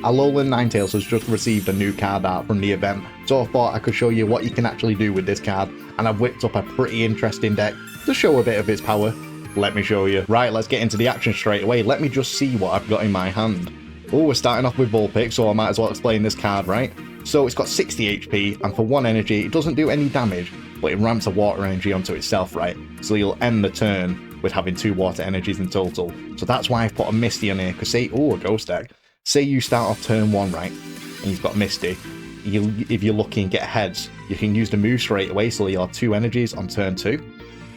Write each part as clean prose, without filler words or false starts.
Alolan Ninetales has just received a new card art from the event, so I thought I could show you what you can actually do with this card, and I've whipped up a pretty interesting deck to show a bit of its power. Let me show you. Right, let's get into the action straight away. Let me just see what I've got in my hand. Oh, we're starting off with Vulpix, so I might as well explain this card, right? So it's got 60 HP, and for 1 energy, it doesn't do any damage, but it ramps a water energy onto itself, right? So you'll end the turn with having 2 water energies in total. So that's why I've put a Misty on here, because say, oh, a Ghost deck. Say you start off turn 1, right, and you've got Misty. If you're lucky and get heads, you can use the move straight away, so you'll have 2 energies on turn 2.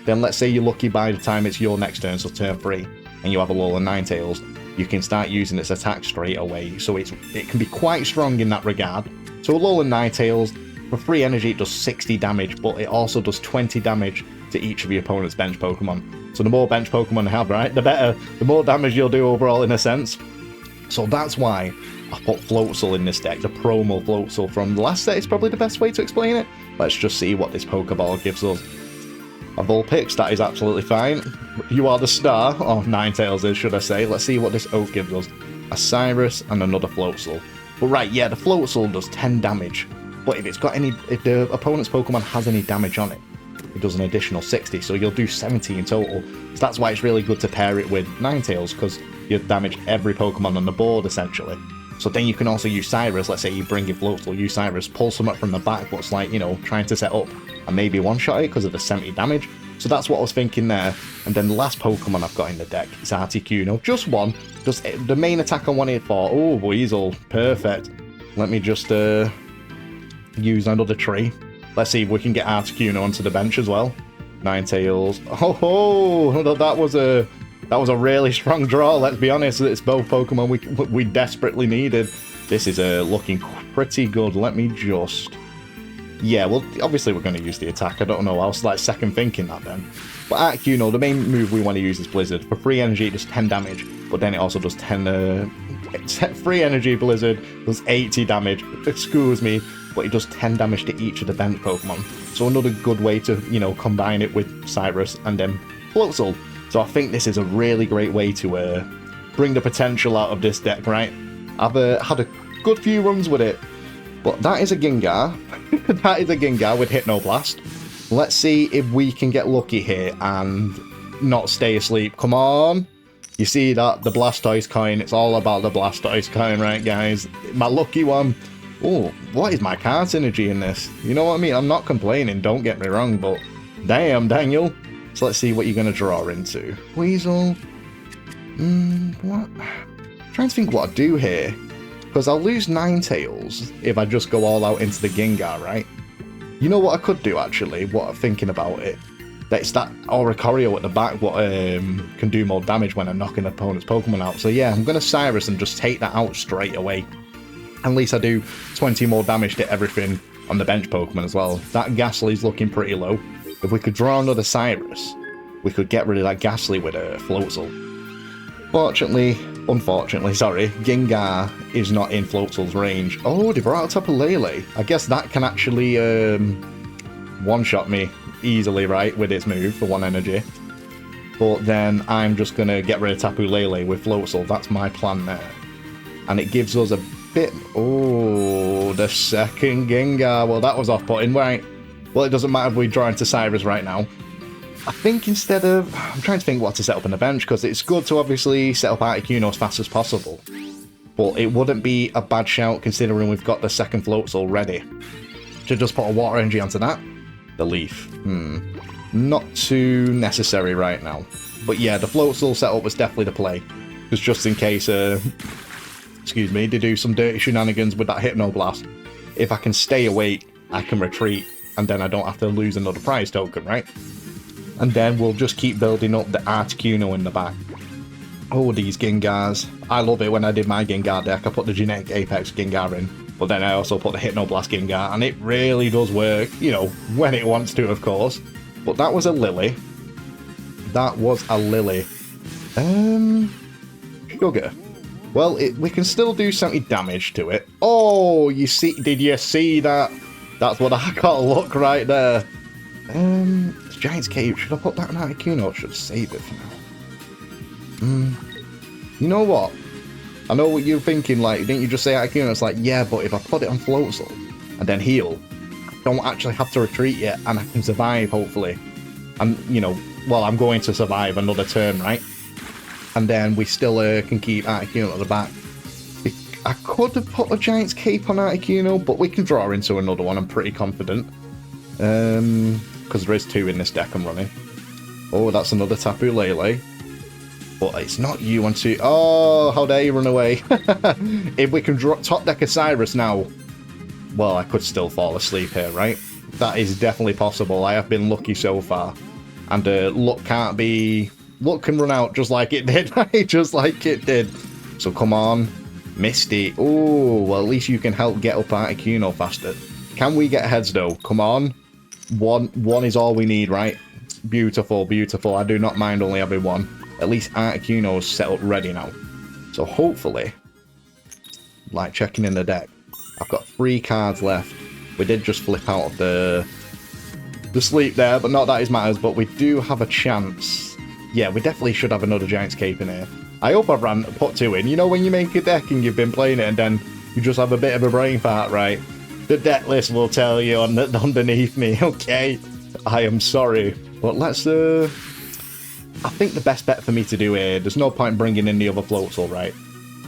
Then let's say you're lucky by the time it's your next turn, so turn 3, and you have a Alolan Ninetales, you can start using its attack straight away, so it can be quite strong in that regard. So Alolan Ninetales, for 3 energy it does 60 damage, but it also does 20 damage to each of your opponent's bench Pokemon. So the more bench Pokemon you have, right, the better, the more damage you'll do overall in a sense. So that's why I put Floatzel in this deck, the promo Floatzel from the last set is probably the best way to explain it. Let's just see what this Pokeball gives us. A Vulpix, that is absolutely fine. You are the star, or Ninetales is, should I say. Let's see what this Oak gives us. A Cyrus and another Floatzel. But right, yeah, the Floatzel does 10 damage. But if the opponent's Pokemon has any damage on it, it does an additional 60, so you'll do 70 in total. So that's why it's really good to pair it with Ninetales, because you damage every Pokemon on the board, essentially. So then you can also use Cyrus. Let's say you bring in Floatzel, use Cyrus, pull some up from the back, what's like, you know, trying to set up and maybe one-shot it because of the 70 damage. So that's what I was thinking there. And then the last Pokemon I've got in the deck is Articuno. Just one. Just the main attack I wanted for. Oh, Weasel. Perfect. Let me just use another tree. Let's see if we can get Articuno onto the bench as well. Ninetales. Oh, that was a really strong draw. Let's be honest, it's both Pokemon we desperately needed. This is looking pretty good. Let me just... Yeah, well, obviously we're going to use the attack. I don't know. I was like second thinking that then. But Articuno, the main move we want to use is Blizzard. For 3 energy, it does 10 damage, but then it also does 3 energy Blizzard, does 80 damage. Excuse me, but it does 10 damage to each of the bench Pokemon. So another good way to, you know, combine it with Cyrus and then Floatzel. So I think this is a really great way to bring the potential out of this deck, right? I've had a good few runs with it. But that is a Gengar. That is a Gengar with Hypnoblast. Let's see if we can get lucky here and not stay asleep. Come on. You see that? The Blastoise coin. It's all about the Blastoise coin, right, guys? My lucky one. Oh, what is my card synergy in this? You know what I mean? I'm not complaining, don't get me wrong, but damn, Daniel. So let's see what you're going to draw into. Weasel. What? I'm trying to think what I'd do here. Because I'll lose Ninetales if I just go all out into the Gengar, right? You know what I could do, actually? What I'm thinking about it? It's that Oricorio at the back what can do more damage when I'm knocking an opponent's Pokemon out. So yeah, I'm going to Cyrus and just take that out straight away. At least I do 20 more damage to everything on the bench Pokemon as well. That Ghastly's looking pretty low. If we could draw another Cyrus, we could get rid of that Ghastly with a Floatzel. Unfortunately, sorry, Gengar is not in Floatzel's range. Oh, they brought out Tapu Lele. I guess that can actually one-shot me easily, right, with its move for 1 energy. But then I'm just going to get rid of Tapu Lele with Floatzel. That's my plan there. And it gives us a bit... Oh, the second Gengar. Well, that was off-putting, right? Well, it doesn't matter if we draw into Cyrus right now. I think instead of... I'm trying to think what to set up on the bench, because it's good to obviously set up Articuno as fast as possible. But it wouldn't be a bad shout considering we've got the second Floatzel ready. To just put a water energy onto that. The Leaf. Not too necessary right now. But yeah, the Floatzel setup was definitely the play. Because just in case, excuse me, they do some dirty shenanigans with that Hypnoblast. If I can stay awake, I can retreat. And then I don't have to lose another prize token, right? And then we'll just keep building up the Articuno in the back. Oh, these Gengars. I love it when I did my Gengar deck. I put the Genetic Apex Gengar in. But then I also put the Hypnoblast Gengar. And it really does work. You know, when it wants to, of course. But that was a Lily. That was a Lily. Sugar. Well, we can still do 70 damage to it. Oh, did you see that? That's what I got a look right there. Giant's Cave. Should I put that in Articuno or should I save it for now? You know what? I know what you're thinking, like, didn't you just say Articuno? It's like, yeah, but if I put it on Floatzel and then heal, I don't actually have to retreat yet, and I can survive, hopefully. And, you know, well, I'm going to survive another turn, right? And then we still can keep Articuno at the back. I could have put a Giant's Cape on Articuno, but we can draw into another one, I'm pretty confident. Because there is 2 in this deck I'm running. Oh, that's another Tapu Lele. But it's not you on 2. Oh, how dare you run away. If we can draw top deck a Cyrus now, well, I could still fall asleep here, right? That is definitely possible. I have been lucky so far. And luck can run out just like it did, right? Just like it did. So come on. Misty. Oh, well, at least you can help get up Articuno faster. Can we get heads, though? Come on. One is all we need, right? Beautiful, beautiful. I do not mind only having 1. At least Articuno's set up ready now. So hopefully, like checking in the deck, I've got 3 cards left. We did just flip out of the sleep there, but not that it matters. But we do have a chance. Yeah, we definitely should have another Giant's Cape in here. I hope I've put 2 in. You know when you make a deck and you've been playing it and then you just have a bit of a brain fart, right? The deck list will tell you underneath me, okay? I am sorry. But let's, I think the best bet for me to do here, there's no point bringing in the other Floatzel, right?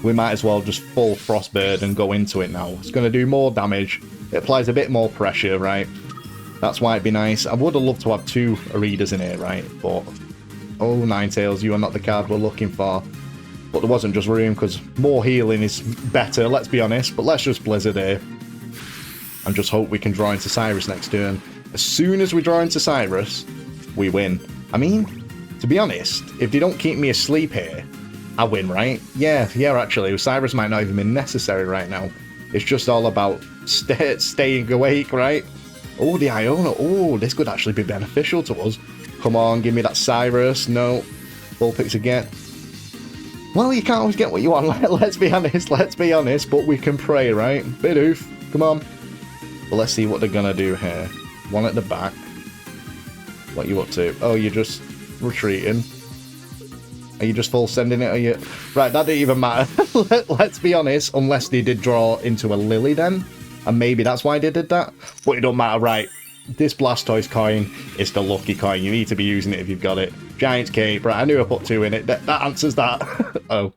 We might as well just full Frostbird and go into it now. It's going to do more damage. It applies a bit more pressure, right? That's why it'd be nice. I would have loved to have 2 Aridas in here, right? But, oh, Ninetales, you are not the card we're looking for. But there wasn't just room, because more healing is better, let's be honest. But let's just Blizzard here. And just hope we can draw into Cyrus next turn. As soon as we draw into Cyrus, we win. I mean, to be honest, if they don't keep me asleep here, I win, right? Yeah, actually. Cyrus might not even be necessary right now. It's just all about staying awake, right? Oh, the Iona. Oh, this could actually be beneficial to us. Come on, give me that Cyrus. No. Vulpix again. Well, you can't always get what you want. Let's be honest. But we can pray, right? Bidoof. Come on. But let's see what they're going to do here. 1 at the back. What are you up to? Oh, you're just retreating. Are you just full sending it? Are you... Right, that didn't even matter. Let's be honest. Unless they did draw into a Lily then. And maybe that's why they did that. But it don't matter, right? This Blastoise coin is the lucky coin. You need to be using it if you've got it. Giant's Cape. Right, I knew I put 2 in it. That answers that. Oh,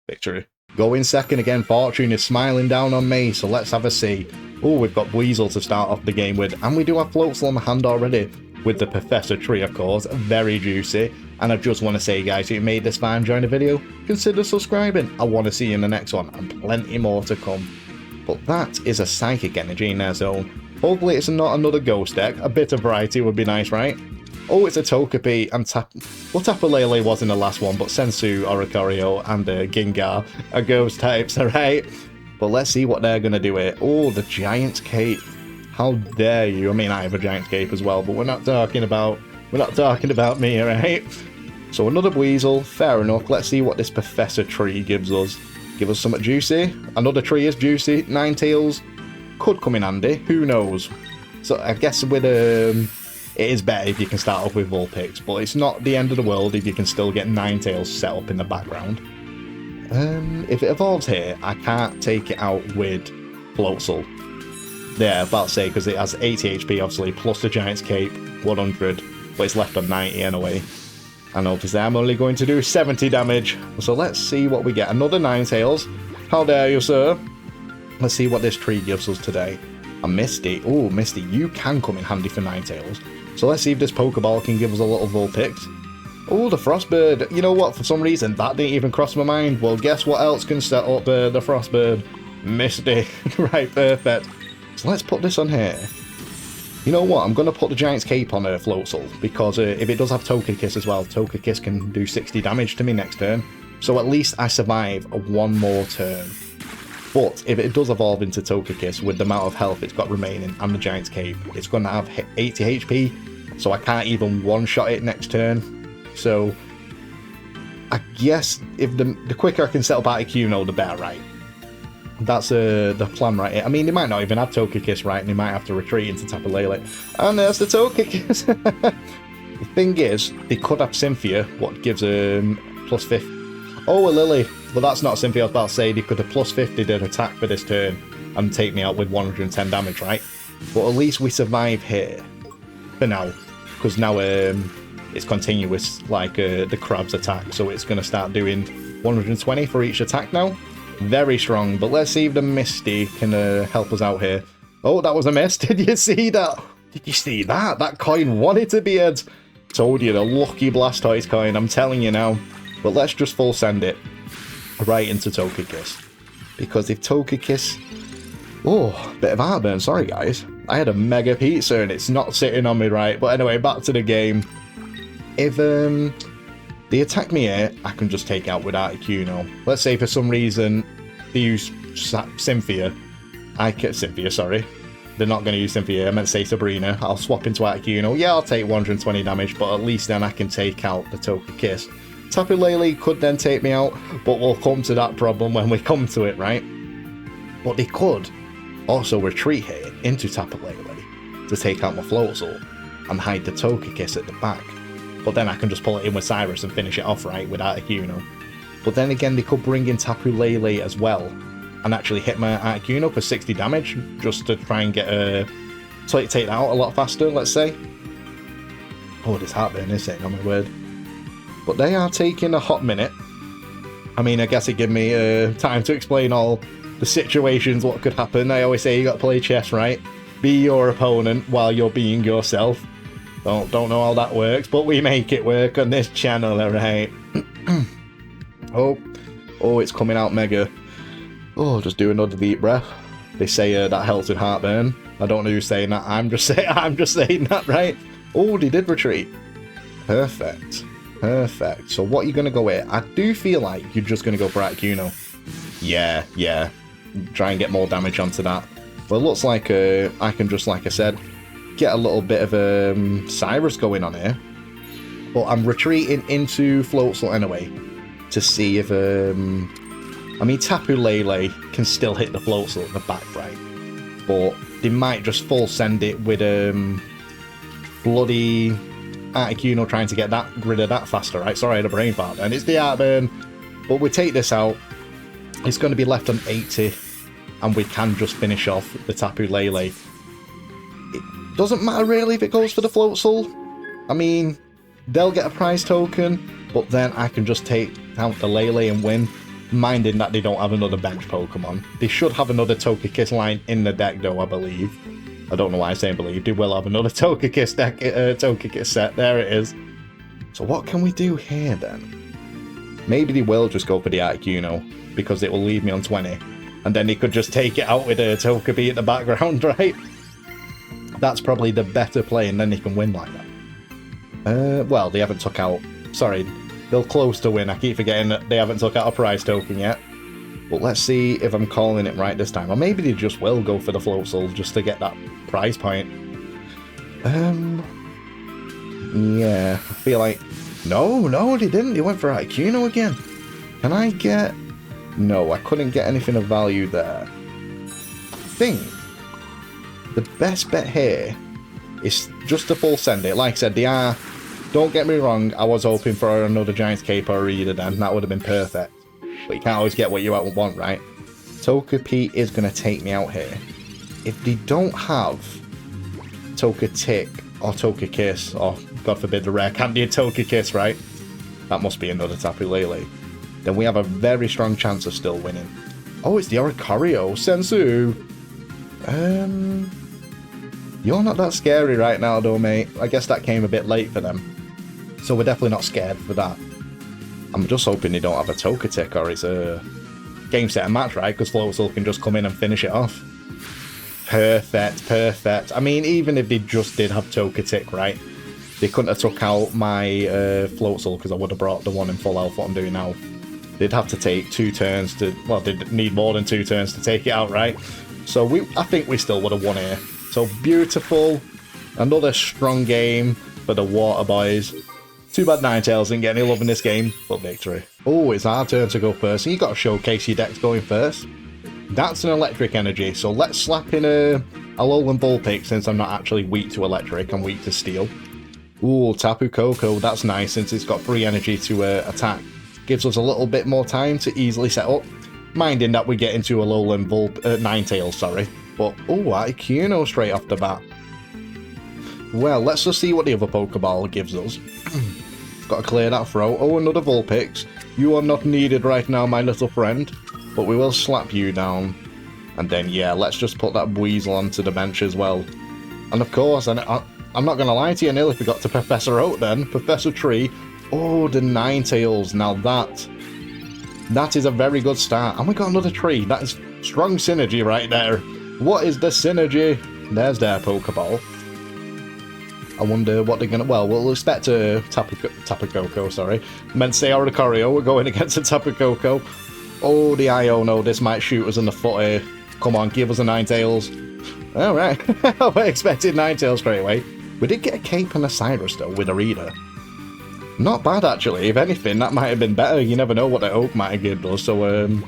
victory. Going second again. Fortune is smiling down on me. So let's have a see. Oh, we've got Weasel to start off the game with. And we do have Floatzel on the hand already. With the Professor Tree, of course. Very juicy. And I just want to say, guys, if you made this far and enjoyed the video, consider subscribing. I want to see you in the next one. And plenty more to come. But that is a Psychic Energy in their zone. Hopefully it's not another Ghost deck. A bit of variety would be nice, right? Oh, it's a Togepi and Tapu. Well, Tapu Lele was in the last one, but Sensu, Oricorio, and Gengar are Ghost types, alright? But let's see what they're going to do here. Oh, the Giant's Cape. How dare you? I mean, I have a Giant's Cape as well, but we're not talking about me, alright? So another Weasel, fair enough. Let's see what this Professor Tree gives us. Give us something juicy. Another tree is juicy. Ninetales could come in handy. Who knows? So I guess with it is better if you can start off with Vulpix, but it's not the end of the world if you can still get Ninetales set up in the background. If it evolves here, I can't take it out with Floatzel. Yeah, about to say, because it has 80 HP obviously, plus the Giant's Cape, 100, but it's left on 90 anyway. And obviously I'm only going to do 70 damage. So let's see what we get. Another Ninetales. How dare you, sir? Let's see what this tree gives us today. A Misty. Oh, Misty, you can come in handy for Ninetales. So let's see if this Pokeball can give us a little Vulpix. Oh, the Frostbird. You know what? For some reason, that didn't even cross my mind. Well, guess what else can set up the Frostbird? Misty. Right, perfect. So let's put this on here. You know what? I'm going to put the Giant's Cape on Floatzel, because if it does have Togekiss as well, Togekiss can do 60 damage to me next turn. So at least I survive one more turn. But if it does evolve into Togekiss with the amount of health it's got remaining and the Giant's Cape, it's going to have 80 HP, so I can't even one-shot it next turn. So I guess if the quicker I can set up Articuno, the better, right? That's the plan right here. I mean, they might not even have Togekiss, right? And they might have to retreat into Tapu Lele. And there's the Togekiss. The thing is, they could have Cynthia, what gives +50. Oh, a Lele. But that's not something I was about to say. They could have plus 50 did attack for this turn and take me out with 110 damage, right? But at least we survive here. For now. Because now it's continuous, like the crab's attack. So it's going to start doing 120 for each attack now. Very strong. But let's see if the Misty can help us out here. Oh, that was a miss. Did you see that? Did you see that? That coin wanted to be it. Told you, the lucky Blastoise coin. I'm telling you now. But let's just full send it right into Togekiss. Because if Togekiss... Oh, bit of heartburn. Sorry, guys. I had a mega pizza and it's not sitting on me right. But anyway, back to the game. If they attack me here, I can just take out with Articuno. Let's say for some reason they use Cynthia. Cynthia, sorry. They're not going to use Cynthia. I meant to say Sabrina. I'll swap into Articuno. Yeah, I'll take 120 damage, but at least then I can take out the Togekiss. Tapu Lele could then take me out, but we'll come to that problem when we come to it, right? But they could also retreat here into Tapu Lele to take out my Floatzel and hide the Togekiss at the back. But then I can just pull it in with Cyrus and finish it off, right, with Articuno. But then again, they could bring in Tapu Lele as well and actually hit my Articuno for 60 damage just to try and get take that out a lot faster, let's say. Oh, this heartburn is saying on my word. But they are taking a hot minute. I mean, I guess it gave me time to explain all the situations, what could happen. I always say you got to play chess, right? Be your opponent while you're being yourself. Don't know how that works, but we make it work on this channel, alright? Oh, it's coming out mega. Oh, just do another deep breath. They say that helps with heartburn. I don't know who's saying that. I'm just saying that, right? Oh, they did retreat. Perfect. Perfect. So what are you going to go with? I do feel like you're just going to go for Articuno. Yeah. Try and get more damage onto that. Well, it looks like I can just, like I said, get a little bit of Cyrus going on here. But I'm retreating into Floatzel anyway to see if... I mean, Tapu Lele can still hit the Floatzel at the back, right? But they might just full send it with bloody Articuno trying to get rid of that faster, right? Sorry, I had a brain fart, and it's the heartburn. But we take this out. It's going to be left on 80, and we can just finish off the Tapu Lele. It doesn't matter really if it goes for the Floatzel. I mean, they'll get a prize token, but then I can just take out the Lele and win. Minding that they don't have another bench Pokemon. They should have another Togekiss line in the deck though, I believe. I don't know why I'm saying believe. They will have another Togekiss deck, Togekiss set. There it is. So what can we do here then? Maybe they will just go for the Articuno because it will leave me on 20. And then they could just take it out with a Togepi at the background, right? That's probably the better play and then they can win like that. Well, they haven't took out... Sorry. They're close to win. I keep forgetting that they haven't took out a prize token yet. But let's see if I'm calling it right this time. Or maybe they just will go for the Floatzel just to get that prize point. Yeah, I feel like... No, they didn't. They went for Articuno again. Can I get... No, I couldn't get anything of value there. I think the best bet here is just to full send it. Like I said, they are... Don't get me wrong, I was hoping for another Giant's Cape or Reader then, that would have been perfect. But you can't always get what you want, right? Togepi is going to take me out here. If they don't have Togetic or Togekiss, or God forbid the rare candy Togekiss, right? That must be another Tapu Lele. Then we have a very strong chance of still winning. Oh, it's the Oricorio, Sensu! You're not that scary right now though, mate. I guess that came a bit late for them. So we're definitely not scared for that. I'm just hoping they don't have a Togetic or it's a game set and match, right? Because Floatzel can just come in and finish it off. Perfect. I mean, even if they just did have Togetic, right? They couldn't have took out my Floatzel because I would have brought the one in full health, what I'm doing now. They'd have to take 2 turns to... Well, they'd need more than 2 turns to take it out, right? So I think we still would have won here. So beautiful. Another strong game for the Water Boys. Too bad Ninetales didn't get any love in this game, but victory. Oh, it's our turn to go first. And you got to showcase your decks going first. That's an electric energy. So let's slap in a Alolan Vulpix since I'm not actually weak to electric. I'm weak to steel. Ooh, Tapu Koko. That's nice since it's got free energy to attack. Gives us a little bit more time to easily set up. Minding that we get into Alolan Ninetales, sorry. But, oh, Articuno straight off the bat. Well, let's just see what the other Pokeball gives us. Got to clear that throat. Oh, another Vulpix. You are not needed right now, my little friend. But we will slap you down. And then, yeah, let's just put that Weasel onto the bench as well. And of course, I'm not going to lie to you, I nearly forgot to Professor Oak then. Professor Tree. Oh, the Ninetales. Now that is a very good start. And we got another tree. That is strong synergy right there. What is the synergy? There's their Pokeball. I wonder what they're going to... Well, we'll expect a Tapu Koko, sorry. Meant to say Oricorio. We're going against a Tapu Koko. Oh, the Iono. This might shoot us in the foot here. Come on, give us a Ninetales. Alright. We're expecting Ninetales straight away. We did get a Cape and a Cyrus, though, with a Reader. Not bad, actually. If anything, that might have been better. You never know what the Oak might have given us. So, and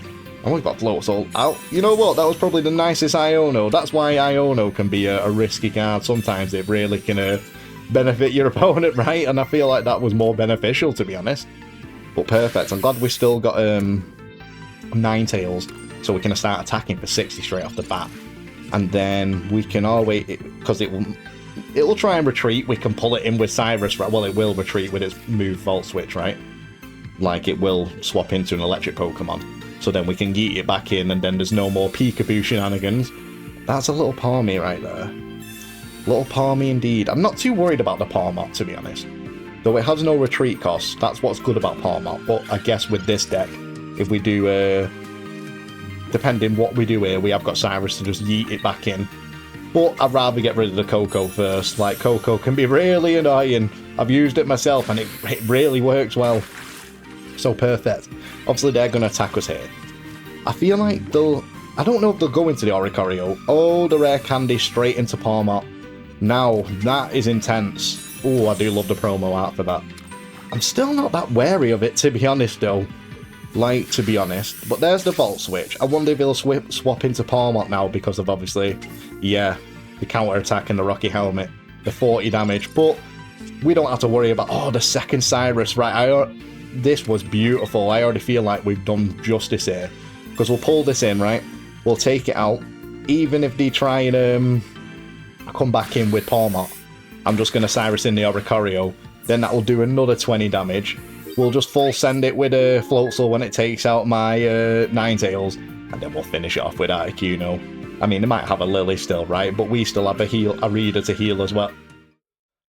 we've got Floatzel out. You know what? That was probably the nicest Iono. That's why Iono can be a risky card. Sometimes it really can benefit your opponent, right? And I feel like that was more beneficial, to be honest. But perfect. I'm glad we still got Ninetales, so we can start attacking for 60 straight off the bat. And then we can always, because it'll try and retreat, we can pull it in with Cyrus, right? Well, it will retreat with its move Volt Switch, right? Like, it will swap into an electric Pokemon. So then we can yeet it back in, and then there's no more peekaboo shenanigans. That's a little Palmy right there. Little Palmy indeed. I'm not too worried about the Pawmot, to be honest. Though it has no retreat cost, that's what's good about Pawmot. But I guess with this deck, if we do, depending what we do here, we have got Cyrus to just yeet it back in. But I'd rather get rid of the Koko first. Like, Koko can be really annoying. I've used it myself, and it really works well. So perfect. Obviously, they're going to attack us here. I feel like they'll... I don't know if they'll go into the Oricorio. Oh, the rare candy straight into Pawmot. Now, that is intense. Oh, I do love the promo art for that. I'm still not that wary of it, to be honest, though. Like, to be honest. But there's the Volt Switch. I wonder if he'll swap into Pawmot now because of, obviously, yeah, the counter-attack and the Rocky Helmet. The 40 damage. But we don't have to worry about... Oh, the second Cyrus. Right, this was beautiful. I already feel like we've done justice here. Because we'll pull this in, right? We'll take it out. Even if they try and come back in with Pawmot, I'm just going to Cyrus in the Oricorio. Then that will do another 20 damage. We'll just full send it with a Floatzel when it takes out my Ninetales. And then we'll finish it off with Articuno. I mean, they might have a Lele still, right? But we still have a Reader to heal as well.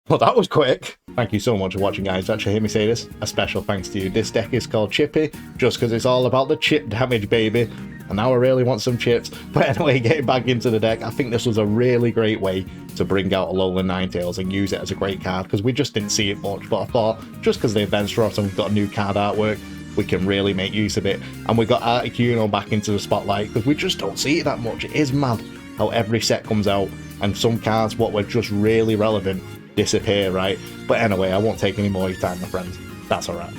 Well, that was quick. Thank you so much for watching, guys. Actually, hear me say this. A special thanks to you. This deck is called Chippy, just because it's all about the chip damage, baby. And now I really want some chips. But anyway, getting back into the deck, I think this was a really great way to bring out Alolan Ninetales and use it as a great card, because we just didn't see it much. But I thought, just because the event's dropped and we've got a new card artwork, we can really make use of it. And we got Articuno back into the spotlight, because we just don't see it that much. It is mad how every set comes out, and some cards, what were just really relevant, disappear, right? But anyway, I won't take any more of your time, my friends. That's alright.